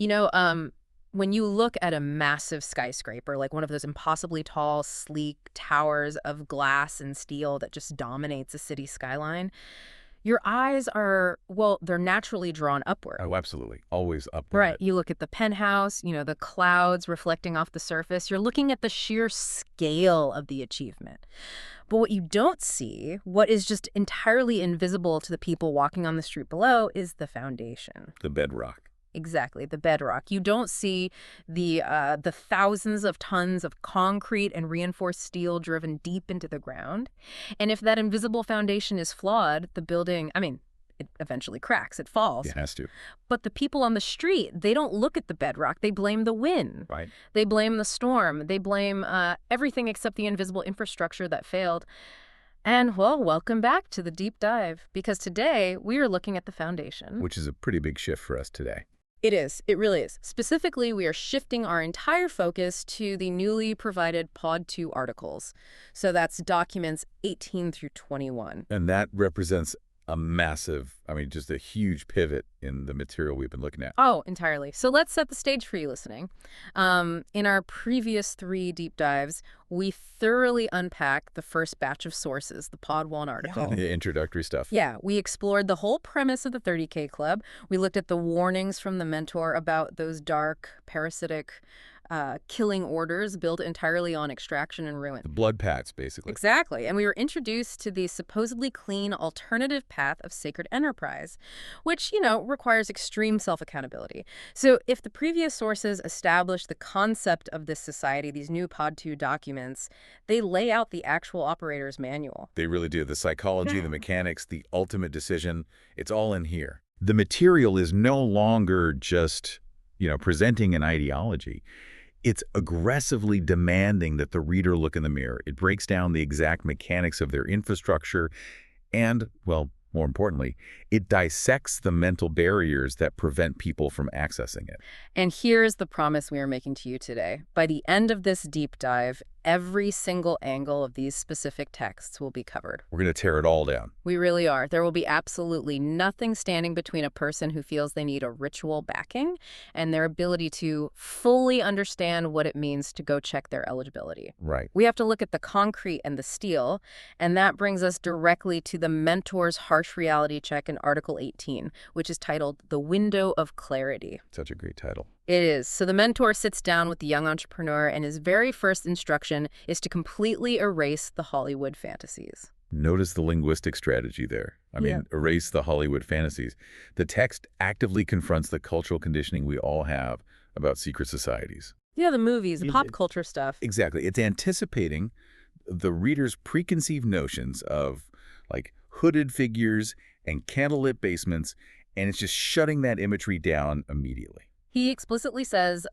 You know, when you look at a massive skyscraper, like one of those impossibly tall, sleek towers of glass and steel that just dominates a city skyline, your eyes are, well, they're naturally drawn upward. Oh, absolutely. Always Right. upward. You look at the penthouse, the clouds reflecting off the surface. You're looking at the sheer scale of the achievement. But what you don't see, what is just entirely invisible to the people walking on the street below, is the foundation. The bedrock. Exactly, the bedrock. You don't see the thousands of tons of concrete and reinforced steel driven deep into the ground. And if that invisible foundation is flawed, the building, it eventually cracks, it falls. It has to. But the people on the street, they don't look at the bedrock. They blame the wind. Right. They blame the storm. They blame everything except the invisible infrastructure that failed. And, well, welcome back to the deep dive, because today we are looking at the foundation. Which is a pretty big shift for us today. It is. It really is. Specifically, we are shifting our entire focus to the newly provided Pod 2 articles. So that's documents 18 through 21. And that represents a massive, just a huge pivot in the material we've been looking at. Oh, entirely. So let's set the stage for you listening. In our previous 3 deep dives, we thoroughly unpacked the first batch of sources, the Pod 1 article. Yeah, the introductory stuff. Yeah, we explored the whole premise of the 30K Club. We looked at the warnings from the mentor about those dark, parasitic, killing orders built entirely on extraction and ruin. The blood pacts, basically. Exactly. And we were introduced to the supposedly clean alternative path of sacred enterprise, which, requires extreme self-accountability. So if the previous sources established the concept of this society, these new Pod 2 documents, they lay out the actual operator's manual. They really do. The psychology, the mechanics, the ultimate decision, it's all in here. The material is no longer just, presenting an ideology. It's aggressively demanding that the reader look in the mirror. It breaks down the exact mechanics of their infrastructure and, well, more importantly, it dissects the mental barriers that prevent people from accessing it. And here's the promise we are making to you today. By the end of this deep dive, every single angle of these specific texts will be covered. We're going to tear it all down. We really are. There will be absolutely nothing standing between a person who feels they need a ritual backing and their ability to fully understand what it means to go check their eligibility. Right. We have to look at the concrete and the steel, and that brings us directly to the mentor's harsh reality check in Article 18, which is titled The Window of Clarity. Such a great title. It is. So the mentor sits down with the young entrepreneur, and his very first instruction is to completely erase the Hollywood fantasies. Notice the linguistic strategy there. Erase the Hollywood fantasies. The text actively confronts the cultural conditioning we all have about secret societies. Yeah, the movies, the pop culture stuff. Exactly. It's anticipating the reader's preconceived notions of, hooded figures and candlelit basements, and it's just shutting that imagery down immediately. He explicitly says,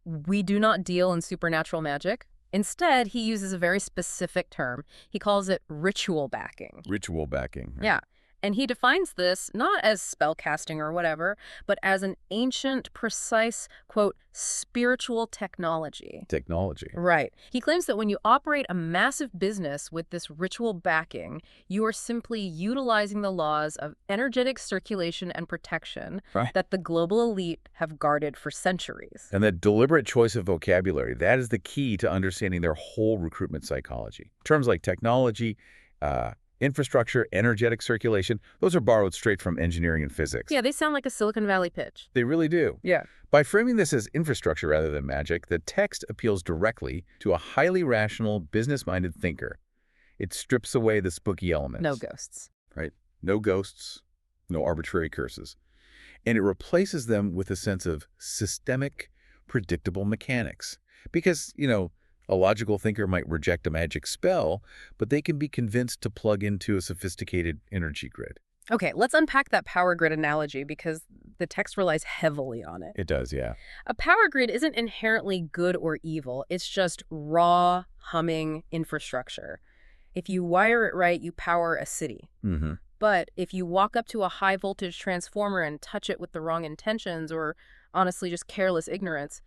we do not deal in supernatural magic. Instead, he uses a very specific term. He calls it ritual backing. Ritual backing. Right? Yeah. And he defines this not as spellcasting or whatever, but as an ancient, precise, quote, spiritual technology. Technology. Right. He claims that when you operate a massive business with this ritual backing, you are simply utilizing the laws of energetic circulation and protection that the global elite have guarded for centuries. And that deliberate choice of vocabulary, that is the key to understanding their whole recruitment psychology. Terms like technology, infrastructure, energetic circulation, those are borrowed straight from engineering and physics. Yeah, they sound like a Silicon Valley pitch. They really do. Yeah. By framing this as infrastructure rather than magic, the text appeals directly to a highly rational, business-minded thinker. It strips away the spooky elements. No ghosts. Right? No ghosts, no arbitrary curses. And it replaces them with a sense of systemic, predictable mechanics. Because, a logical thinker might reject a magic spell, but they can be convinced to plug into a sophisticated energy grid. Okay, let's unpack that power grid analogy because the text relies heavily on it. It does, yeah. A power grid isn't inherently good or evil. It's just raw, humming infrastructure. If you wire it right, you power a city. Mm-hmm. But if you walk up to a high-voltage transformer and touch it with the wrong intentions or, honestly, just careless ignorance,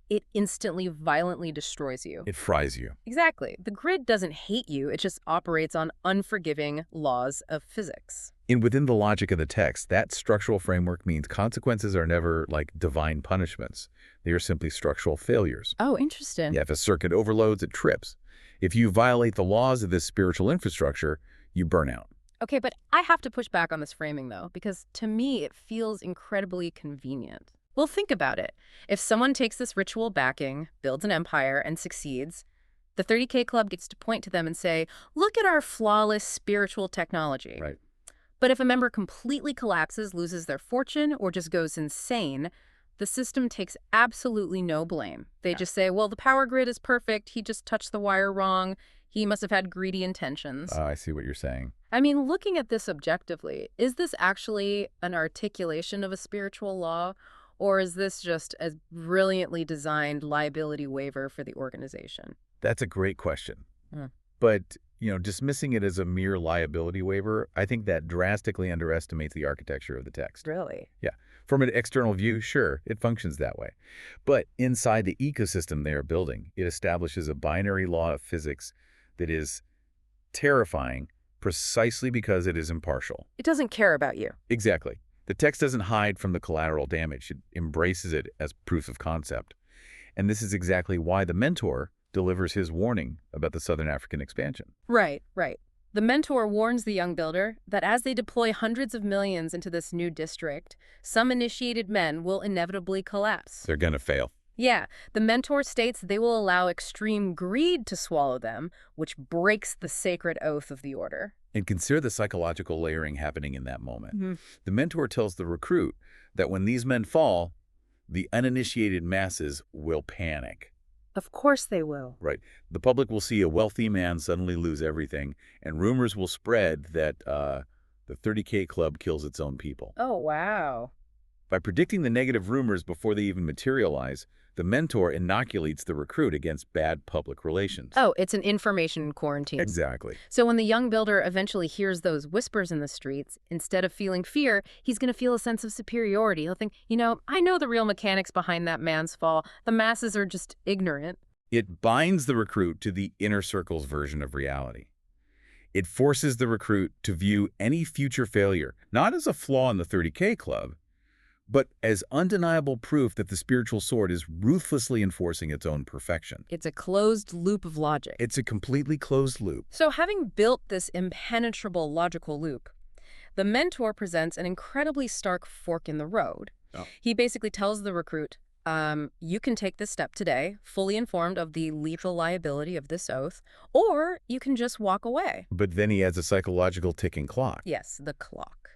it instantly, violently destroys you. It fries you. Exactly. The grid doesn't hate you. It just operates on unforgiving laws of physics. Within the logic of the text, that structural framework means consequences are never like divine punishments. They are simply structural failures. Oh, interesting. Yeah, if a circuit overloads, it trips. If you violate the laws of this spiritual infrastructure, you burn out. Okay, but I have to push back on this framing, though, because to me it feels incredibly convenient. Well, think about it. If someone takes this ritual backing, builds an empire, and succeeds, the 30K Club gets to point to them and say, look at our flawless spiritual technology. Right. But if a member completely collapses, loses their fortune, or just goes insane, the system takes absolutely no blame. They just say, well, the power grid is perfect. He just touched the wire wrong. He must have had greedy intentions. I see what you're saying. I mean, looking at this objectively, is this actually an articulation of a spiritual law, or is this just a brilliantly designed liability waiver for the organization? That's a great question. Hmm. But, dismissing it as a mere liability waiver, I think that drastically underestimates the architecture of the text. Really? Yeah. From an external view, sure, it functions that way. But inside the ecosystem they are building, it establishes a binary law of physics that is terrifying precisely because it is impartial. It doesn't care about you. Exactly. The text doesn't hide from the collateral damage. It embraces it as proof of concept. And this is exactly why the mentor delivers his warning about the Southern African expansion. Right, right. The mentor warns the young builder that as they deploy hundreds of millions into this new district, some initiated men will inevitably collapse. They're going to fail. Yeah, the mentor states they will allow extreme greed to swallow them, which breaks the sacred oath of the order. And consider the psychological layering happening in that moment. Mm-hmm. The mentor tells the recruit that when these men fall, the uninitiated masses will panic. Of course they will. Right. The public will see a wealthy man suddenly lose everything, and rumors will spread that the 30K Club kills its own people. Oh, wow. By predicting the negative rumors before they even materialize, the mentor inoculates the recruit against bad public relations. Oh, it's an information quarantine. Exactly. So when the young builder eventually hears those whispers in the streets, instead of feeling fear, he's going to feel a sense of superiority. He'll think, I know the real mechanics behind that man's fall. The masses are just ignorant. It binds the recruit to the inner circle's version of reality. It forces the recruit to view any future failure, not as a flaw in the 30K Club, but as undeniable proof that the spiritual sword is ruthlessly enforcing its own perfection. It's a closed loop of logic. It's a completely closed loop. So having built this impenetrable logical loop, the mentor presents an incredibly stark fork in the road. Oh. He basically tells the recruit, you can take this step today, fully informed of the lethal liability of this oath, or you can just walk away. But then he adds a psychological ticking clock. Yes, the clock.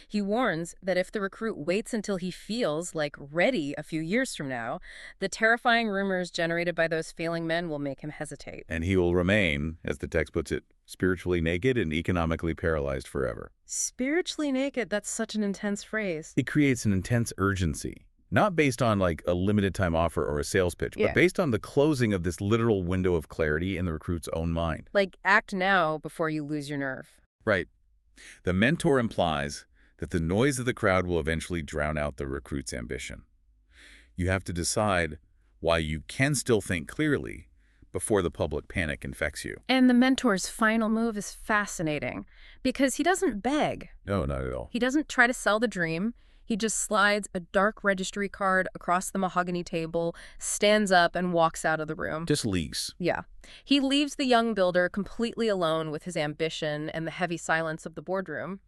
He warns that if the recruit waits until he feels like ready a few years from now, the terrifying rumors generated by those failing men will make him hesitate. And he will remain, as the text puts it, spiritually naked and economically paralyzed forever. Spiritually naked, that's such an intense phrase. It creates an intense urgency, not based on like a limited time offer or a sales pitch, Yeah. but based on the closing of this literal window of clarity in the recruit's own mind. Like, act now before you lose your nerve. Right. The mentor implies that the noise of the crowd will eventually drown out the recruit's ambition. You have to decide why you can still think clearly before the public panic infects you. And the mentor's final move is fascinating because he doesn't beg. No, not at all. He doesn't try to sell the dream. He just slides a dark registry card across the mahogany table, stands up, and walks out of the room. Just leaves. Yeah. He leaves the young builder completely alone with his ambition and the heavy silence of the boardroom,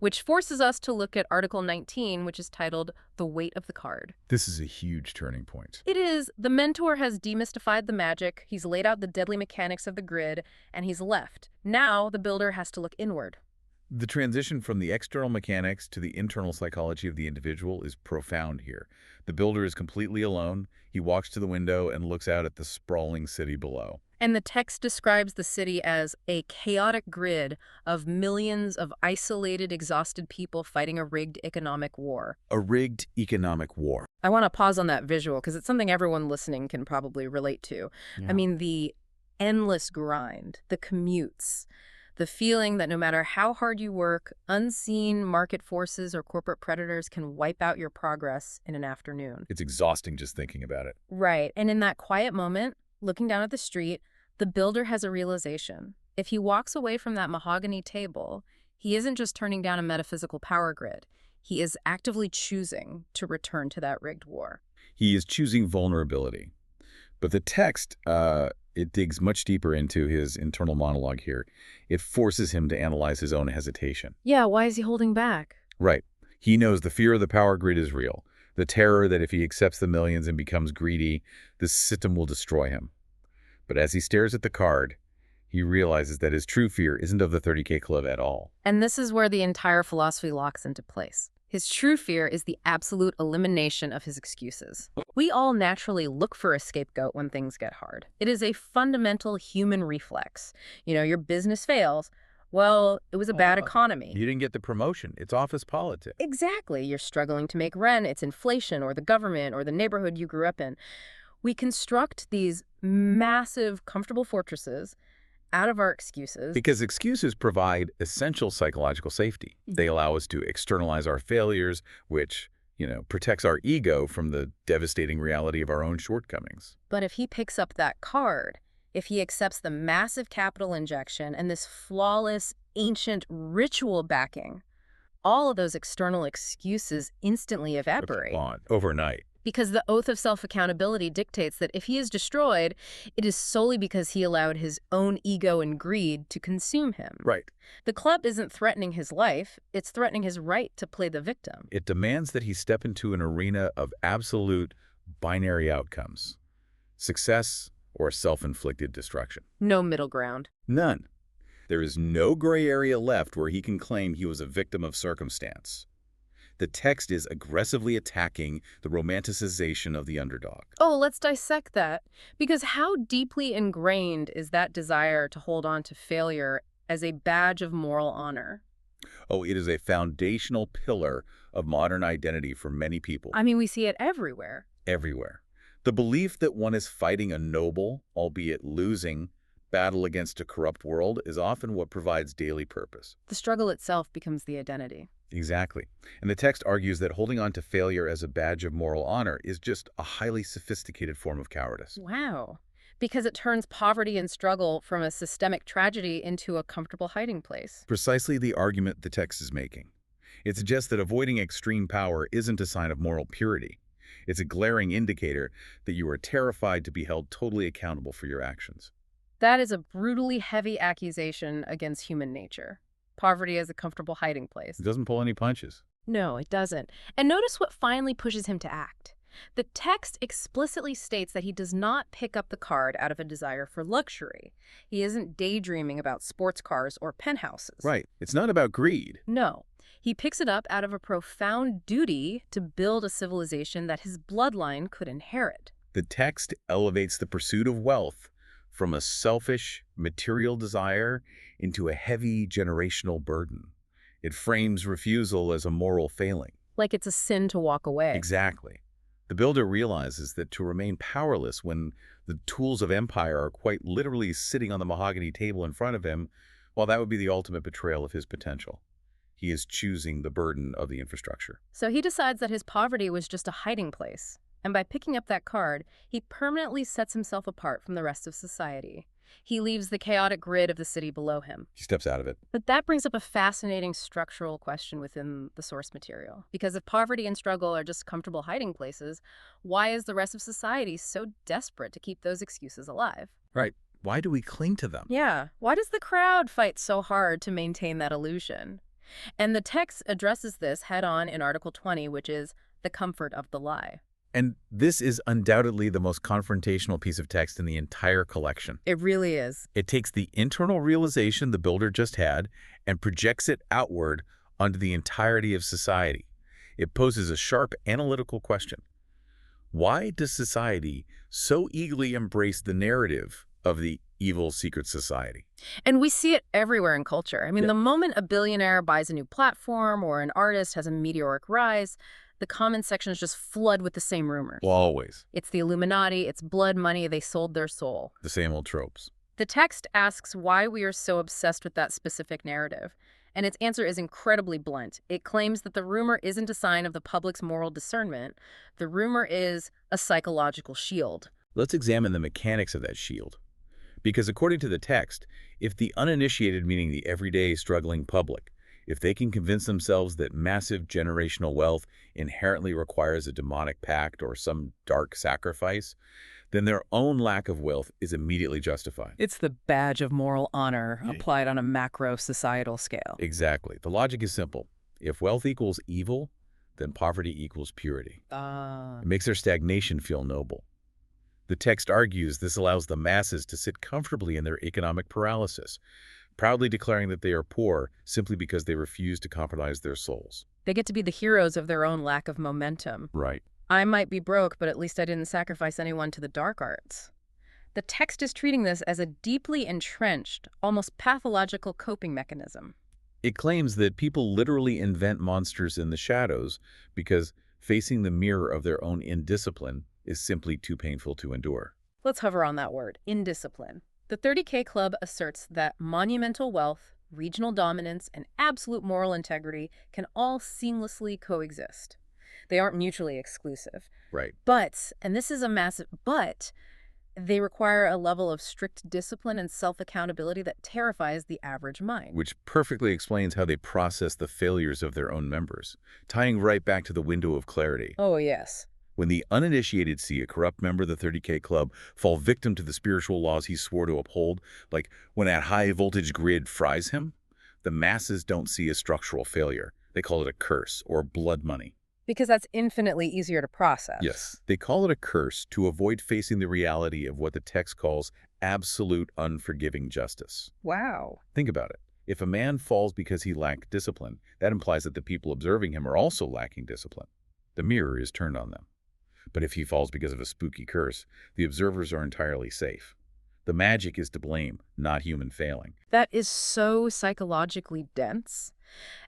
which forces us to look at Article 19, which is titled The Weight of the Card. This is a huge turning point. It is. The mentor has demystified the magic, he's laid out the deadly mechanics of the grid, and he's left. Now the builder has to look inward. The transition from the external mechanics to the internal psychology of the individual is profound here. The builder is completely alone. He walks to the window and looks out at the sprawling city below. And the text describes the city as a chaotic grid of millions of isolated, exhausted people fighting a rigged economic war. A rigged economic war. I want to pause on that visual because it's something everyone listening can probably relate to. Yeah. I mean, the endless grind, the commutes, the feeling that no matter how hard you work, unseen market forces or corporate predators can wipe out your progress in an afternoon. It's exhausting just thinking about it. Right. And in that quiet moment, looking down at the street, the builder has a realization. If he walks away from that mahogany table, He isn't just turning down a metaphysical power grid. He is actively choosing to return to that rigged war. He is choosing vulnerability. But the text, it digs much deeper into his internal monologue here. It forces him to analyze his own hesitation. Yeah, why is he holding back? Right. He knows the fear of the power grid is real. The terror that if he accepts the millions and becomes greedy, the system will destroy him. But as he stares at the card, he realizes that his true fear isn't of the 30K club at all. And this is where the entire philosophy locks into place. His true fear is the absolute elimination of his excuses. We all naturally look for a scapegoat when things get hard. It is a fundamental human reflex. Your business fails. Well, it was a bad economy. You didn't get the promotion. It's office politics. Exactly. You're struggling to make rent. It's inflation or the government or the neighborhood you grew up in. We construct these massive, comfortable fortresses out of our excuses. Because excuses provide essential psychological safety. They allow us to externalize our failures, which, protects our ego from the devastating reality of our own shortcomings. But if he picks up that card, if he accepts the massive capital injection and this flawless, ancient ritual backing, all of those external excuses instantly evaporate. Overnight. Because the oath of self-accountability dictates that if he is destroyed, it is solely because he allowed his own ego and greed to consume him. Right. The club isn't threatening his life, it's threatening his right to play the victim. It demands that he step into an arena of absolute binary outcomes. Success or self-inflicted destruction. No middle ground. None. There is no gray area left where he can claim he was a victim of circumstance. The text is aggressively attacking the romanticization of the underdog. Oh, let's dissect that. Because how deeply ingrained is that desire to hold on to failure as a badge of moral honor? Oh, it is a foundational pillar of modern identity for many people. I mean, we see it everywhere. Everywhere. The belief that one is fighting a noble, albeit losing, battle against a corrupt world is often what provides daily purpose. The struggle itself becomes the identity. Exactly. And the text argues that holding on to failure as a badge of moral honor is just a highly sophisticated form of cowardice. Wow. Because it turns poverty and struggle from a systemic tragedy into a comfortable hiding place. Precisely the argument the text is making. It suggests that avoiding extreme power isn't a sign of moral purity. It's a glaring indicator that you are terrified to be held totally accountable for your actions. That is a brutally heavy accusation against human nature. Poverty as a comfortable hiding place. It doesn't pull any punches. No, it doesn't. And notice what finally pushes him to act. The text explicitly states that he does not pick up the card out of a desire for luxury. He isn't daydreaming about sports cars or penthouses. Right. It's not about greed. No. He picks it up out of a profound duty to build a civilization that his bloodline could inherit. The text elevates the pursuit of wealth from a selfish, material desire into a heavy generational burden. It frames refusal as a moral failing. Like it's a sin to walk away. Exactly. The builder realizes that to remain powerless when the tools of empire are quite literally sitting on the mahogany table in front of him, well, that would be the ultimate betrayal of his potential. He is choosing the burden of the infrastructure. So he decides that his poverty was just a hiding place. And by picking up that card, he permanently sets himself apart from the rest of society. He leaves the chaotic grid of the city below him. He steps out of it. But that brings up a fascinating structural question within the source material. Because if poverty and struggle are just comfortable hiding places, why is the rest of society so desperate to keep those excuses alive? Right. Why do we cling to them? Yeah. Why does the crowd fight so hard to maintain that illusion? And the text addresses this head-on in Article 20, which is the comfort of the lie. And this is undoubtedly the most confrontational piece of text in the entire collection. It really is. It takes the internal realization the builder just had and projects it outward onto the entirety of society. It poses a sharp analytical question. Why does society so eagerly embrace the narrative of the evil secret society? And we see it everywhere in culture. I mean, the moment a billionaire buys a new platform or an artist has a meteoric rise, the comment sections just flood with the same rumors. Well, always. It's the Illuminati, it's blood money, they sold their soul. The same old tropes. The text asks why we are so obsessed with that specific narrative. And its answer is incredibly blunt. It claims that the rumor isn't a sign of the public's moral discernment. The rumor is a psychological shield. Let's examine the mechanics of that shield. Because according to the text, if the uninitiated, meaning the everyday struggling public, If they can convince themselves that massive generational wealth inherently requires a demonic pact or some dark sacrifice, then their own lack of wealth is immediately justified. It's the badge of moral honor Yeah. applied on a macro societal scale. Exactly. The logic is simple. If wealth equals evil, then poverty equals purity. Ah. It makes their stagnation feel noble. The text argues this allows the masses to sit comfortably in their economic paralysis, proudly declaring that they are poor simply because they refuse to compromise their souls. They get to be the heroes of their own lack of momentum. Right. I might be broke, but at least I didn't sacrifice anyone to the dark arts. The text is treating this as a deeply entrenched, almost pathological coping mechanism. It claims that people literally invent monsters in the shadows because facing the mirror of their own indiscipline is simply too painful to endure. Let's hover on that word, indiscipline. The 30K Club asserts that monumental wealth, regional dominance, and absolute moral integrity can all seamlessly coexist. They aren't mutually exclusive. Right. But, and this is a massive but, they require a level of strict discipline and self-accountability that terrifies the average mind. Which perfectly explains how they process the failures of their own members, tying right back to the window of clarity. Oh, yes. When the uninitiated see a corrupt member of the 30K Club fall victim to the spiritual laws he swore to uphold, like when that high-voltage grid fries him, the masses don't see a structural failure. They call it a curse or blood money. Because that's infinitely easier to process. Yes, they call it a curse to avoid facing the reality of what the text calls absolute unforgiving justice. Wow. Think about it. If a man falls because he lacked discipline, that implies that the people observing him are also lacking discipline. The mirror is turned on them. But if he falls because of a spooky curse, the observers are entirely safe. The magic is to blame, not human failing. That is so psychologically dense.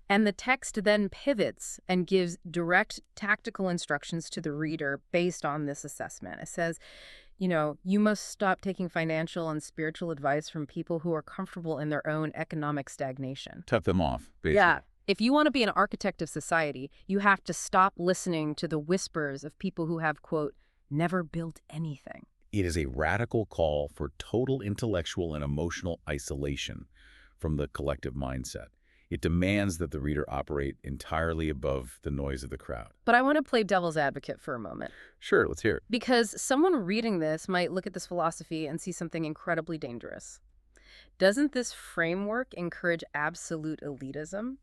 And the text then pivots and gives direct tactical instructions to the reader based on this assessment. It says, you must stop taking financial and spiritual advice from people who are comfortable in their own economic stagnation. Cut them off, basically. Yeah. If you want to be an architect of society, you have to stop listening to the whispers of people who have, quote, never built anything. It is a radical call for total intellectual and emotional isolation from the collective mindset. It demands that the reader operate entirely above the noise of the crowd. But I want to play devil's advocate for a moment. Sure, let's hear it. Because someone reading this might look at this philosophy and see something incredibly dangerous. Doesn't this framework encourage absolute elitism?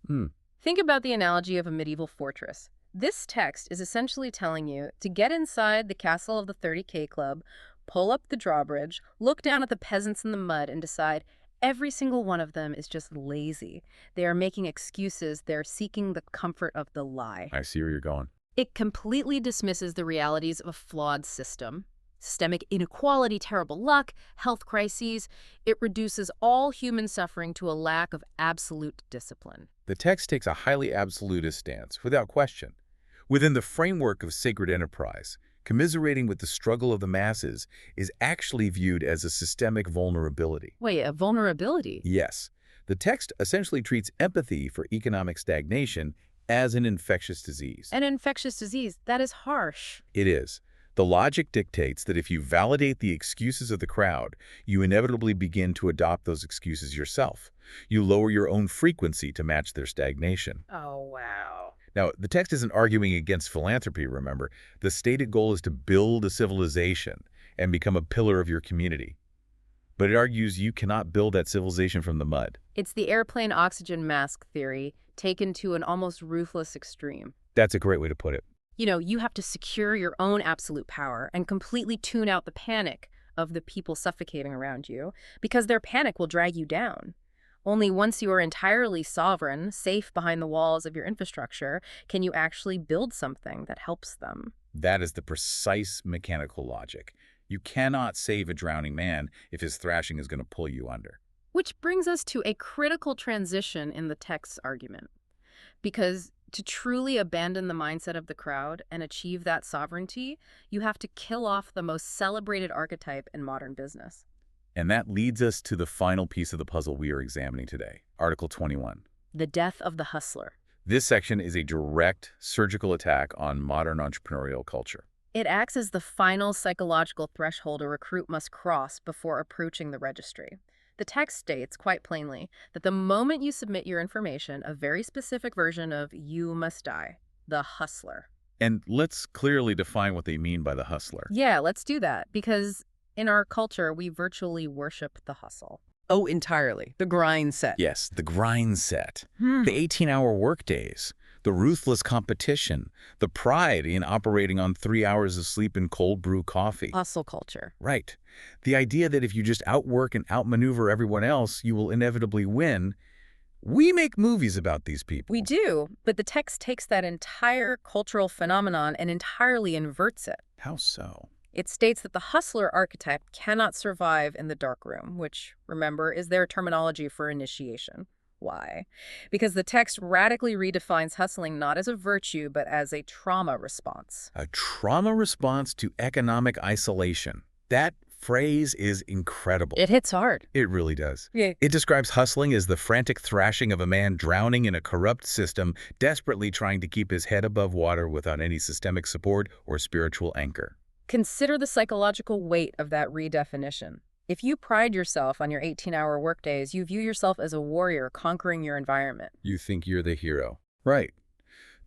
Think about the analogy of a medieval fortress. This text is essentially telling you to get inside the castle of the 30K Club, pull up the drawbridge, look down at the peasants in the mud, and decide every single one of them is just lazy. They are making excuses. They're seeking the comfort of the lie. I see where you're going. It completely dismisses the realities of a flawed system. Systemic inequality, terrible luck, health crises. It reduces all human suffering to a lack of absolute discipline. The text takes a highly absolutist stance, without question. Within the framework of sacred enterprise, commiserating with the struggle of the masses is actually viewed as a systemic vulnerability. Wait, a vulnerability? Yes. The text essentially treats empathy for economic stagnation as an infectious disease. An infectious disease, that is harsh. It is. The logic dictates that if you validate the excuses of the crowd, you inevitably begin to adopt those excuses yourself. You lower your own frequency to match their stagnation. Oh, wow. Now, the text isn't arguing against philanthropy, remember. The stated goal is to build a civilization and become a pillar of your community. But it argues you cannot build that civilization from the mud. It's the airplane oxygen mask theory taken to an almost ruthless extreme. That's a great way to put it. You have to secure your own absolute power and completely tune out the panic of the people suffocating around you, because their panic will drag you down. Only once you are entirely sovereign, safe behind the walls of your infrastructure, can you actually build something that helps them. That is the precise mechanical logic. You cannot save a drowning man if his thrashing is going to pull you under. Which brings us to a critical transition in the text's argument. Because to truly abandon the mindset of the crowd and achieve that sovereignty, you have to kill off the most celebrated archetype in modern business. And that leads us to the final piece of the puzzle we are examining today, Article 21. The death of the hustler. This section is a direct surgical attack on modern entrepreneurial culture. It acts as the final psychological threshold a recruit must cross before approaching the registry. The text states quite plainly that the moment you submit your information, a very specific version of you must die, the hustler. And let's clearly define what they mean by the hustler. Yeah, let's do that, because in our culture, we virtually worship the hustle. Oh, entirely. The grind set. Yes, the grind set, Hmm. the 18-hour workdays, the ruthless competition, the pride in operating on 3 hours of sleep and cold brew coffee. Hustle culture. Right. The idea that if you just outwork and outmaneuver everyone else, you will inevitably win. We make movies about these people. We do, but the text takes that entire cultural phenomenon and entirely inverts it. How so? It states that the hustler archetype cannot survive in the dark room, which, remember, is their terminology for initiation. Why? Because the text radically redefines hustling not as a virtue, but as a trauma response. A trauma response to economic isolation. That phrase is incredible. It hits hard. It really does. Yeah. It describes hustling as the frantic thrashing of a man drowning in a corrupt system, desperately trying to keep his head above water without any systemic support or spiritual anchor. Consider the psychological weight of that redefinition. If you pride yourself on your 18-hour workdays, you view yourself as a warrior conquering your environment. You think you're the hero. Right.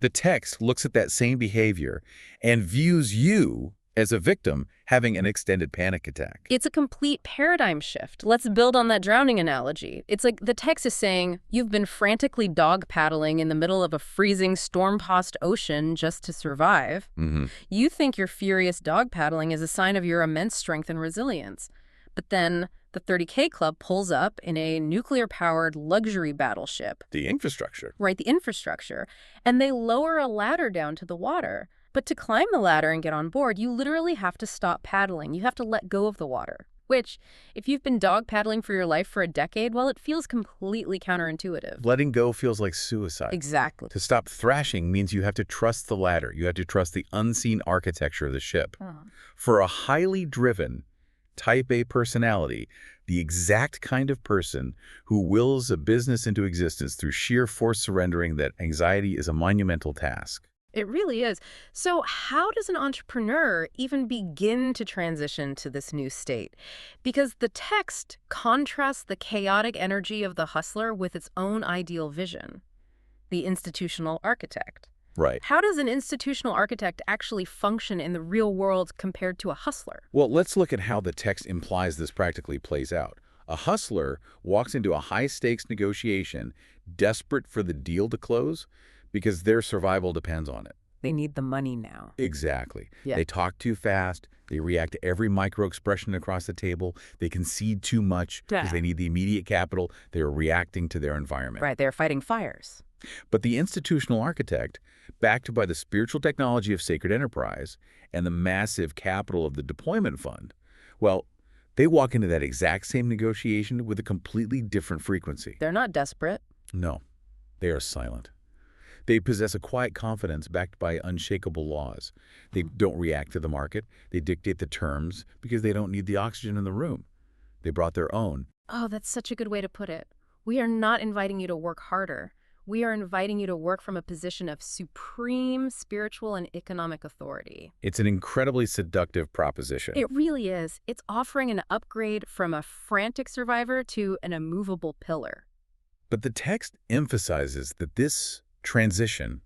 The text looks at that same behavior and views you as a victim having an extended panic attack. It's a complete paradigm shift. Let's build on that drowning analogy. It's like the text is saying, you've been frantically dog paddling in the middle of a freezing, storm-tossed ocean just to survive. You think your furious dog paddling is a sign of your immense strength and resilience. But then the 30K Club pulls up in a nuclear-powered luxury battleship. The infrastructure. Right, the infrastructure. And they lower a ladder down to the water. But to climb the ladder and get on board, you literally have to stop paddling. You have to let go of the water. Which, if you've been dog paddling for your life for a decade, well, it feels completely counterintuitive. Letting go feels like suicide. Exactly. To stop thrashing means you have to trust the ladder. You have to trust the unseen architecture of the ship. For a highly driven, Type A personality, the exact kind of person who wills a business into existence through sheer forced surrendering, that anxiety is a monumental task. It really is. So how does an entrepreneur even begin to transition to this new state? Because the text contrasts the chaotic energy of the hustler with its own ideal vision, the institutional architect. Right. How does an institutional architect actually function in the real world compared to a hustler? Well, let's look at how the text implies this practically plays out. A hustler walks into a high-stakes negotiation, desperate for the deal to close, because their survival depends on it. They need the money now. Exactly. Yeah. They talk too fast. They react to every micro-expression across the table. They concede too much because they need the immediate capital. They're reacting to their environment. Right, they're fighting fires. But the institutional architect, backed by the spiritual technology of sacred enterprise and the massive capital of the deployment fund, well, they walk into that exact same negotiation with a completely different frequency. They're not desperate. No, they are silent. They possess a quiet confidence backed by unshakable laws. They don't react to the market. They dictate the terms because they don't need the oxygen in the room. They brought their own. Oh, that's such a good way to put it. We are not inviting you to work harder. We are inviting you to work from a position of supreme spiritual and economic authority. It's an incredibly seductive proposition. It really is. It's offering an upgrade from a frantic survivor to an immovable pillar. But the text emphasizes that this transition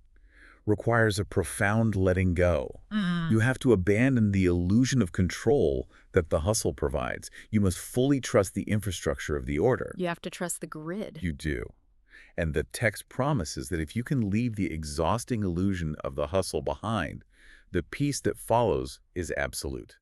requires a profound letting go. You have to abandon the illusion of control that the hustle provides. You must fully trust the infrastructure of the order. You have to trust the grid. You do. And the text promises that if you can leave the exhausting illusion of the hustle behind, the peace that follows is absolute.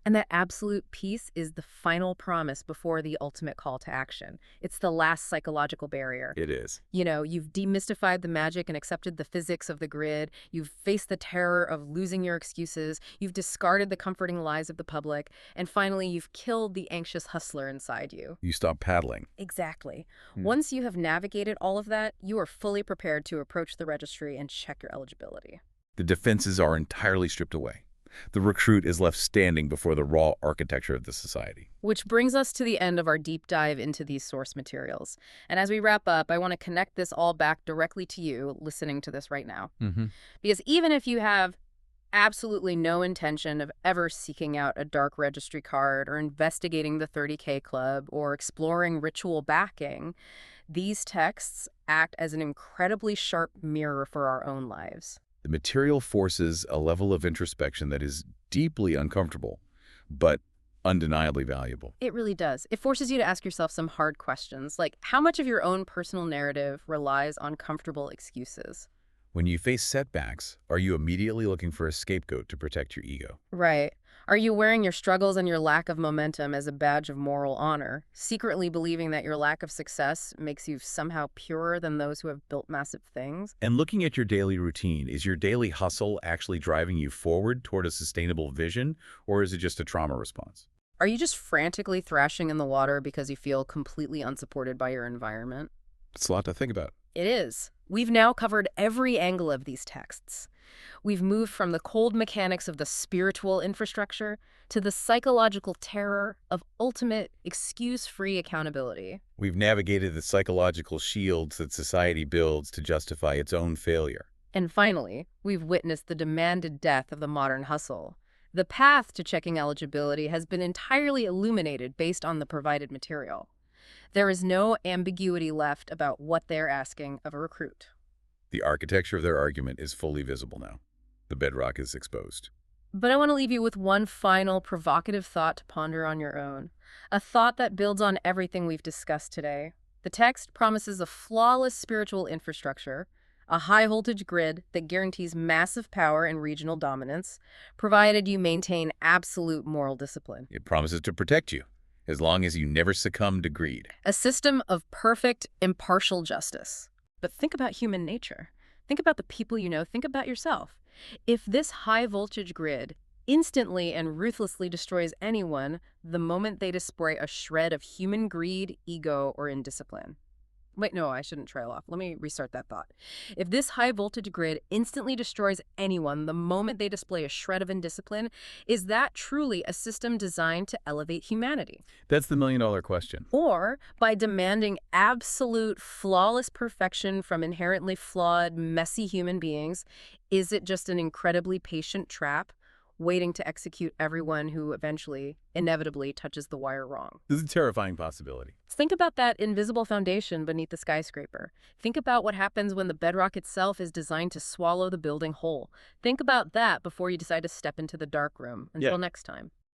And that absolute peace is the final promise before the ultimate call to action. It's the last psychological barrier. It is. You know, you've demystified the magic and accepted the physics of the grid. You've faced the terror of losing your excuses. You've discarded the comforting lies of the public. And finally, you've killed the anxious hustler inside you. You stop paddling. Exactly. Once you have navigated all of that, you are fully prepared to approach the registry and check your eligibility. The defenses are entirely stripped away. The recruit is left standing before the raw architecture of the society. Which brings us to the end of our deep dive into these source materials. And as we wrap up, I want to connect this all back directly to you listening to this right now. Because even if you have absolutely no intention of ever seeking out a dark registry card or investigating the 30K club or exploring ritual backing, these texts act as an incredibly sharp mirror for our own lives. The material forces a level of introspection that is deeply uncomfortable, but undeniably valuable. It really does. It forces you to ask yourself some hard questions, like how much of your own personal narrative relies on comfortable excuses? When you face setbacks, are you immediately looking for a scapegoat to protect your ego? Right. Are you wearing your struggles and your lack of momentum as a badge of moral honor, secretly believing that your lack of success makes you somehow purer than those who have built massive things? And looking at your daily routine, is your daily hustle actually driving you forward toward a sustainable vision, or is it just a trauma response? Are you just frantically thrashing in the water because you feel completely unsupported by your environment? It's a lot to think about. It is. We've now covered every angle of these texts. We've moved from the cold mechanics of the spiritual infrastructure to the psychological terror of ultimate, excuse-free accountability. We've navigated the psychological shields that society builds to justify its own failure. And finally, we've witnessed the demanded death of the modern hustle. The path to checking eligibility has been entirely illuminated based on the provided material. There is no ambiguity left about what they're asking of a recruit. The architecture of their argument is fully visible now. The bedrock is exposed. But I want to leave you with one final provocative thought to ponder on your own. A thought that builds on everything we've discussed today. The text promises a flawless spiritual infrastructure, a high-voltage grid that guarantees massive power and regional dominance, provided you maintain absolute moral discipline. It promises to protect you, as long as you never succumb to greed. A system of perfect, impartial justice. But think about human nature. Think about the people you know. Think about yourself. If this high-voltage grid instantly and ruthlessly destroys anyone the moment they display a shred of human greed, ego, or indiscipline. Wait, no, I shouldn't trail off. Let me restart that thought. If this high-voltage grid instantly destroys anyone the moment they display a shred of indiscipline, is that truly a system designed to elevate humanity? That's the million-dollar question. Or, by demanding absolute, flawless perfection from inherently flawed, messy human beings, is it just an incredibly patient trap waiting to execute everyone who eventually, inevitably, touches the wire wrong? This is a terrifying possibility. Think about that invisible foundation beneath the skyscraper. Think about what happens when the bedrock itself is designed to swallow the building whole. Think about that before you decide to step into the dark room. Until next time.